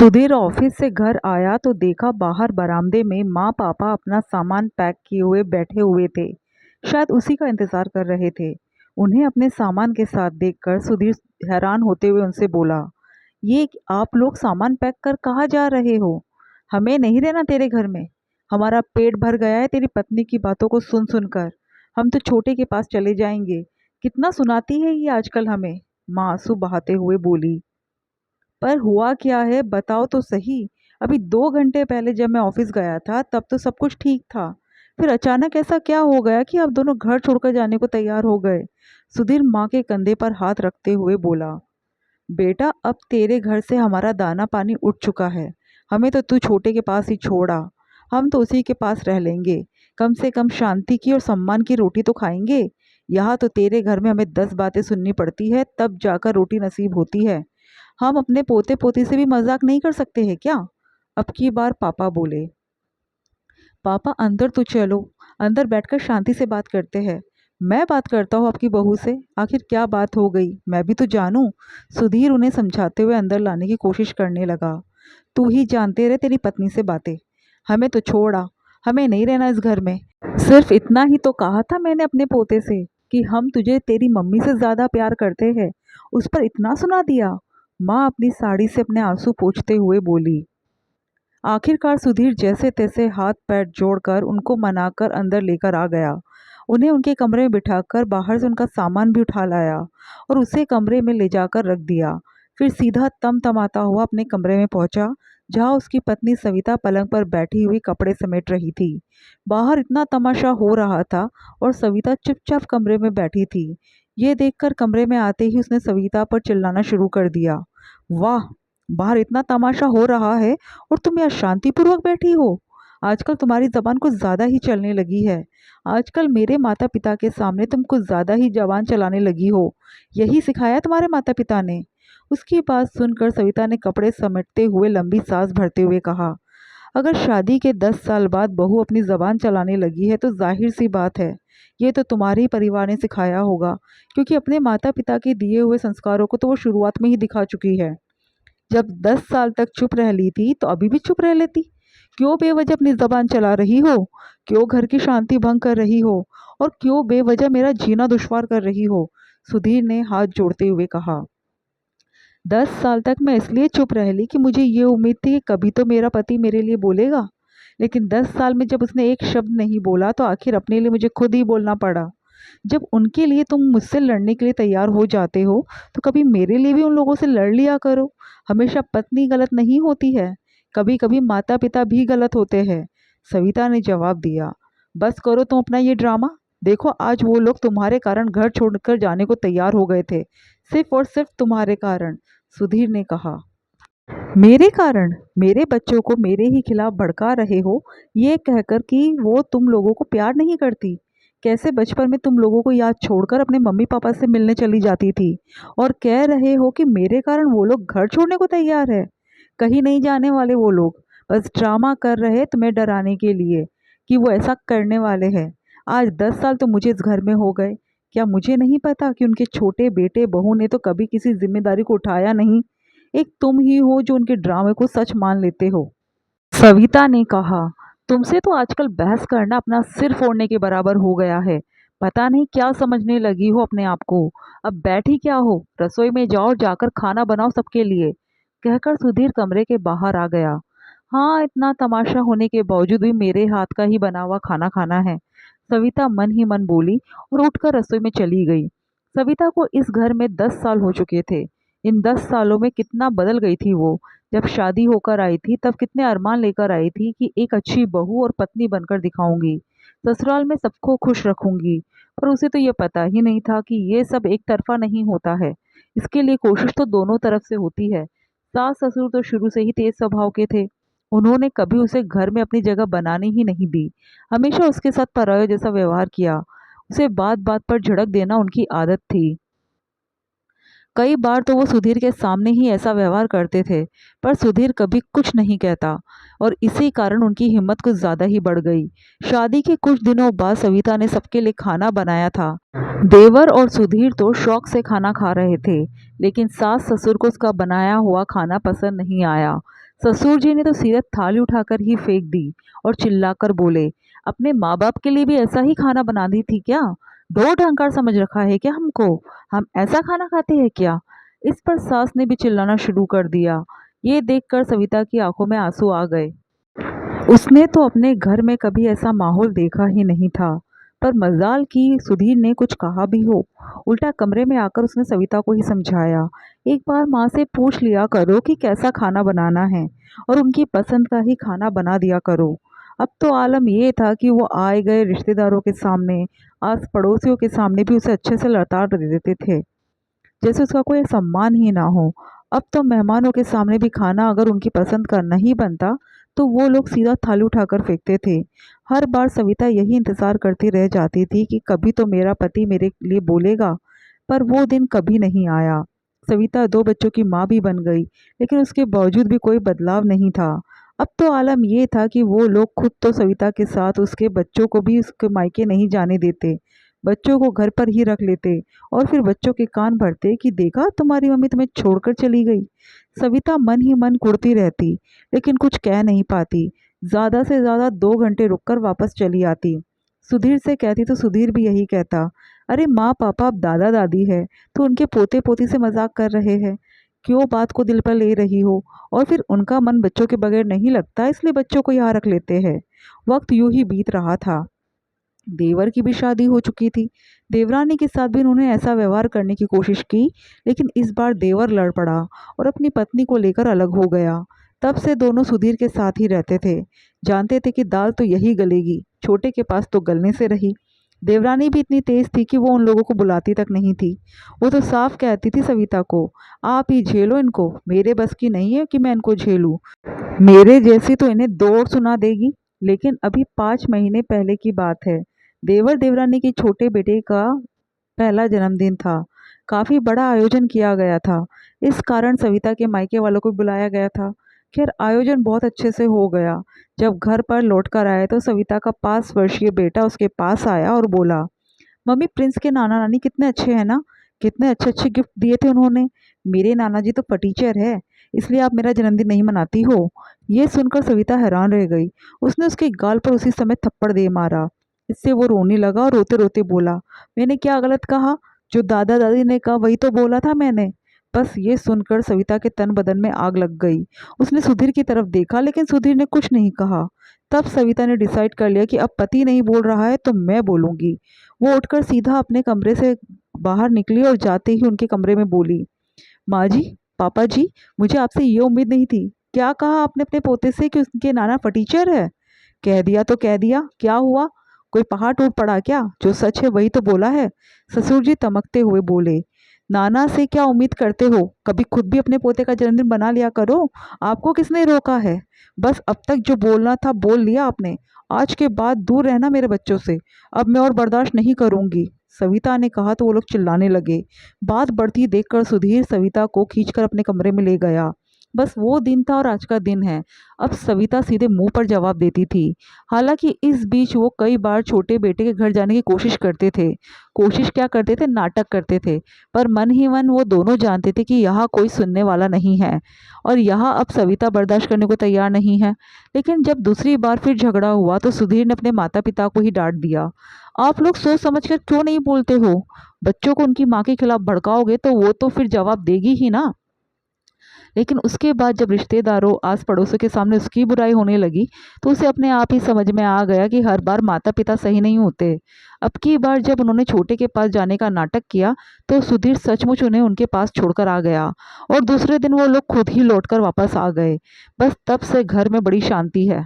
Sudhir office से घर आया तो देखा बाहर बरामदे में माँ पापा अपना सामान पैक किए हुए बैठे हुए थे। शायद उसी का इंतजार कर रहे थे। उन्हें अपने सामान के साथ देखकर सुधीर हैरान होते हुए उनसे बोला, ये आप लोग सामान पैक कर कहाँ जा रहे हो? हमें नहीं रहना तेरे घर में। हमारा पेट भर गया है तेरी पत्नी की बातों को सुन सुनकर। हम तो छोटे के पास चले जाएंगे। कितना सुनाती है ये आजकल हमें। माँ आंसू बहाते हुए बोली, पर हुआ क्या है बताओ तो सही। अभी 2 घंटे पहले जब मैं ऑफिस गया था तब तो सब कुछ ठीक था। फिर अचानक ऐसा क्या हो गया कि आप दोनों घर छोड़कर जाने को तैयार हो गए? सुधीर माँ के कंधे पर हाथ रखते हुए बोला, बेटा अब तेरे घर से हमारा दाना पानी उठ चुका है। हमें तो तू छोटे के पास ही छोड़ा। हम तो उसी के पास रह लेंगे। कम से कम शांति की और सम्मान की रोटी तो खाएंगे। यहाँ तो तेरे घर में हमें 10 बातें सुननी पड़ती है तब जाकर रोटी नसीब होती है। हम अपने पोते पोती से भी मजाक नहीं कर सकते हैं क्या? अब की बार पापा बोले। पापा अंदर तो चलो। अंदर बैठकर शांति से बात करते हैं। मैं बात करता हूँ आपकी बहू से। आखिर क्या बात हो गई मैं भी तो जानूं। सुधीर उन्हें समझाते हुए अंदर लाने की कोशिश करने लगा। तू ही जानते रहे तेरी पत्नी से बातें। हमें तो छोड़ा। हमें नहीं रहना इस घर में। सिर्फ इतना ही तो कहा था मैंने अपने पोते से कि हम तुझे तेरी मम्मी से ज्यादा प्यार करते हैं। उस पर इतना सुना दिया। माँ अपनी साड़ी से अपने आंसू पोंछते हुए बोली। आखिरकार सुधीर जैसे तैसे हाथ पैर जोड़कर उनको मनाकर अंदर लेकर आ गया। उन्हें उनके कमरे में बिठाकर बाहर से उनका सामान भी उठा लाया और उसे कमरे में ले जाकर रख दिया। फिर सीधा तमतमाता हुआ अपने कमरे में पहुंचा, जहां उसकी पत्नी सविता पलंग पर बैठी हुई कपड़े समेट रही थी। बाहर इतना तमाशा हो रहा था और सविता चुपचाप कमरे में बैठी थी। ये देखकर कमरे में आते ही उसने सविता पर चिल्लाना शुरू कर दिया। वाह, बाहर इतना तमाशा हो रहा है और तुम यहाँ शांतिपूर्वक बैठी हो। आजकल तुम्हारी जबान कुछ ज्यादा ही चलने लगी है। आजकल मेरे माता पिता के सामने तुम कुछ ज्यादा ही जबान चलाने लगी हो। यही सिखाया तुम्हारे माता पिता ने? उसकी बात सुनकर सविता ने कपड़े समेटते हुए लंबी सांस भरते हुए कहा, अगर शादी के 10 साल बाद बहू अपनी जबान चलाने लगी है तो जाहिर सी बात है ये तो तुम्हारे ही परिवार ने सिखाया होगा, क्योंकि अपने माता पिता के दिए हुए संस्कारों को तो वो शुरुआत में ही दिखा चुकी है। जब 10 साल तक चुप रह ली थी तो अभी भी चुप रह लेती। क्यों बेवजह अपनी जबान चला रही हो? क्यों घर की शांति भंग कर रही हो? और क्यों बेवजह मेरा जीना दुश्वार कर रही हो? सुधीर ने हाथ जोड़ते हुए कहा। 10 साल तक मैं इसलिए चुप रह ली कि मुझे ये उम्मीद थी कि कभी तो मेरा पति मेरे लिए बोलेगा। लेकिन 10 साल में जब उसने एक शब्द नहीं बोला तो आखिर अपने लिए मुझे खुद ही बोलना पड़ा। जब उनके लिए तुम मुझसे लड़ने के लिए तैयार हो जाते हो तो कभी मेरे लिए भी उन लोगों से लड़ लिया करो। हमेशा पत्नी गलत नहीं होती है। कभी कभी माता पिता भी गलत होते हैं। सविता ने जवाब दिया। बस करो तुम अपना ये ड्रामा। देखो आज वो लोग तुम्हारे कारण घर छोड़कर जाने को तैयार हो गए थे। सिर्फ और सिर्फ तुम्हारे कारण। सुधीर ने कहा। मेरे कारण? मेरे बच्चों को मेरे ही खिलाफ भड़का रहे हो, ये कहकर कि वो तुम लोगों को प्यार नहीं करती। कैसे बचपन में तुम लोगों को याद छोड़कर अपने मम्मी पापा से मिलने चली जाती थी और कह रहे हो कि मेरे कारण वो लोग घर छोड़ने को तैयार है। कहीं नहीं जाने वाले वो लोग। बस ड्रामा कर रहे तुम्हें डराने के लिए कि वो ऐसा करने वाले हैं। आज 10 साल तो मुझे इस घर में हो गए। क्या मुझे नहीं पता कि उनके छोटे बेटे बहू ने तो कभी किसी जिम्मेदारी को उठाया नहीं? एक तुम ही हो जो उनके ड्रामे को सच मान लेते हो। सविता ने कहा। तुमसे तो आजकल बहस करना अपना सिर फोड़ने के बराबर हो गया है। पता नहीं क्या समझने लगी हो अपने आप को। अब बैठी क्या हो? रसोई में जाओ, जाकर खाना बनाओ सबके लिए, कहकर सुधीर कमरे के बाहर आ गया। हाँ, इतना तमाशा होने के बावजूद भी मेरे हाथ का ही बना हुआ खाना खाना है, सविता मन ही मन बोली और उठकर रसोई में चली गई। सविता को इस घर में 10 साल हो चुके थे। इन 10 सालों में कितना बदल गई थी वो। जब शादी होकर आई थी तब कितने अरमान लेकर आई थी कि एक अच्छी बहू और पत्नी बनकर दिखाऊंगी, ससुराल में सबको खुश रखूंगी। पर उसे तो ये पता ही नहीं था कि ये सब एक तरफा नहीं होता है। इसके लिए कोशिश तो दोनों तरफ से होती है। सास ससुर तो शुरू से ही तेज स्वभाव के थे। उन्होंने कभी उसे घर में अपनी जगह बनाने ही नहीं दी। हमेशा उसके साथ पराये जैसा व्यवहार किया। उसे बात बात पर झिड़क देना उनकी आदत थी। कई बार तो वो सुधीर के सामने ही ऐसा व्यवहार करते थे, पर सुधीर कभी कुछ नहीं कहता और इसी कारण उनकी हिम्मत कुछ ज़्यादा ही बढ़ गई। शादी के कुछ दिनों बाद सविता ने सबके लिए खाना बनाया था। देवर और सुधीर तो शौक से खाना खा रहे थे, लेकिन सास ससुर को उसका बनाया हुआ खाना पसंद नहीं आया। ससुर जी ने तो सीधे थाली उठाकर ही फेंक दी और चिल्लाकर बोले, अपने माँ बाप के लिए भी ऐसा ही खाना बना दी थी क्या? ढोर ढंगर समझ रखा है क्या हमको? हम ऐसा खाना खाते हैं क्या? इस पर सास ने भी चिल्लाना शुरू कर दिया। ये देखकर सविता की आंखों में आंसू आ गए। उसने तो अपने घर में कभी ऐसा माहौल देखा ही नहीं था। पर मजाल कि सुधीर ने कुछ कहा भी हो। उल्टा कमरे में आकर उसने सविता को ही समझाया, एक बार माँ से पूछ लिया करो कि कैसा खाना बनाना है और उनकी पसंद का ही खाना बना दिया करो। अब तो आलम ये था कि वो आए गए रिश्तेदारों के सामने, आस पड़ोसियों के सामने भी उसे अच्छे से लताड़ दे देते थे, जैसे उसका कोई सम्मान ही ना हो। अब तो मेहमानों के सामने भी खाना अगर उनकी पसंद का नहीं बनता तो वो लोग सीधा थाली उठाकर फेंकते थे। हर बार सविता यही इंतजार करती रह जाती थी कि कभी तो मेरा पति मेरे लिए बोलेगा, पर वो दिन कभी नहीं आया। सविता 2 बच्चों की माँ भी बन गई, लेकिन उसके बावजूद भी कोई बदलाव नहीं था। अब तो आलम ये था कि वो लोग खुद तो सविता के साथ उसके बच्चों को भी उसके मायके नहीं जाने देते, बच्चों को घर पर ही रख लेते और फिर बच्चों के कान भरते कि देखा तुम्हारी मम्मी तुम्हें छोड़कर चली गई। सविता मन ही मन कुढ़ती रहती, लेकिन कुछ कह नहीं पाती। ज़्यादा से ज़्यादा 2 घंटे रुककर वापस चली आती। सुधीर से कहती तो सुधीर भी यही कहता, अरे माँ पापा अब दादा दादी है तो उनके पोते पोती से मजाक कर रहे हैं, क्यों बात को दिल पर ले रही हो? और फिर उनका मन बच्चों के बगैर नहीं लगता, इसलिए बच्चों को यहाँ रख लेते हैं। वक्त यूं ही बीत रहा था। देवर की भी शादी हो चुकी थी। देवरानी के साथ भी उन्होंने ऐसा व्यवहार करने की कोशिश की, लेकिन इस बार देवर लड़ पड़ा और अपनी पत्नी को लेकर अलग हो गया। तब से दोनों सुधीर के साथ ही रहते थे। जानते थे कि दाल तो यही गलेगी, छोटे के पास तो गलने से रही। देवरानी भी इतनी तेज थी कि वो उन लोगों को बुलाती तक नहीं थी। वो तो साफ कहती थी सविता को, आप ही झेलो इनको, मेरे बस की नहीं है कि मैं इनको झेलूं। मेरे जैसी तो इन्हें दौड़ सुना देगी। लेकिन अभी 5 महीने पहले की बात है। देवर देवरानी के छोटे बेटे का पहला जन्मदिन था। काफी बड़ा आयोजन किया गया था। इस कारण सविता के मायके वालों को बुलाया गया था। खैर आयोजन बहुत अच्छे से हो गया। जब घर पर लौटकर आए तो सविता का 5 वर्षीय बेटा उसके पास आया और बोला, मम्मी प्रिंस के नाना नानी कितने अच्छे हैं ना, कितने अच्छे अच्छे गिफ्ट दिए थे उन्होंने। मेरे नाना जी तो फटीचर है, इसलिए आप मेरा जन्मदिन नहीं मनाती हो? ये सुनकर सविता हैरान रह गई। उसने उसके गाल पर उसी समय थप्पड़ दे मारा। इससे वो रोने लगा और रोते रोते बोला, मैंने क्या गलत कहा? जो दादा दादी ने कहा वही तो बोला था मैंने। बस ये सुनकर सविता के तन बदन में आग लग गई। उसने सुधीर की तरफ देखा, लेकिन सुधीर ने कुछ नहीं कहा। तब सविता ने डिसाइड कर लिया कि अब पति नहीं बोल रहा है तो मैं बोलूंगी। वो उठकर सीधा अपने कमरे से बाहर निकली और जाते ही उनके कमरे में बोली, माँ जी, पापा जी, मुझे आपसे ये उम्मीद नहीं थी। क्या कहा आपने अपने पोते से कि उसके नाना फटीचर है? कह दिया तो कह दिया, क्या हुआ? कोई पहाड़ टूट पड़ा क्या? जो सच है वही तो बोला है। ससुर जी तमकते हुए बोले, नाना से क्या उम्मीद करते हो? कभी खुद भी अपने पोते का जन्मदिन बना लिया करो। आपको किसने रोका है? बस अब तक जो बोलना था बोल लिया आपने। आज के बाद दूर रहना मेरे बच्चों से। अब मैं और बर्दाश्त नहीं करूंगी। सविता ने कहा तो वो लोग चिल्लाने लगे। बात बढ़ती देखकर सुधीर सविता को खींचकर अपने कमरे में ले गया। बस वो दिन था और आज का दिन है। अब सविता सीधे मुंह पर जवाब देती थी। हालांकि इस बीच वो कई बार छोटे बेटे के घर जाने की कोशिश करते थे। कोशिश क्या करते थे, नाटक करते थे। पर मन ही मन वो दोनों जानते थे कि यहाँ कोई सुनने वाला नहीं है और यहाँ अब सविता बर्दाश्त करने को तैयार नहीं है। लेकिन जब दूसरी बार फिर झगड़ा हुआ तो सुधीर ने अपने माता पिता को ही डांट दिया, आप लोग सोच समझकर क्यों नहीं बोलते हो? बच्चों को उनकी माँ के खिलाफ भड़काओगे तो वो तो फिर जवाब देगी ही ना। लेकिन उसके बाद जब रिश्तेदारों आस पड़ोसों के सामने उसकी बुराई होने लगी तो उसे अपने आप ही समझ में आ गया कि हर बार माता पिता सही नहीं होते। अब की बार जब उन्होंने छोटे के पास जाने का नाटक किया तो सुधीर सचमुच उन्हें उनके पास छोड़कर आ गया और दूसरे दिन वो लोग खुद ही लौटकर वापस आ गए। बस तब से घर में बड़ी शांति है।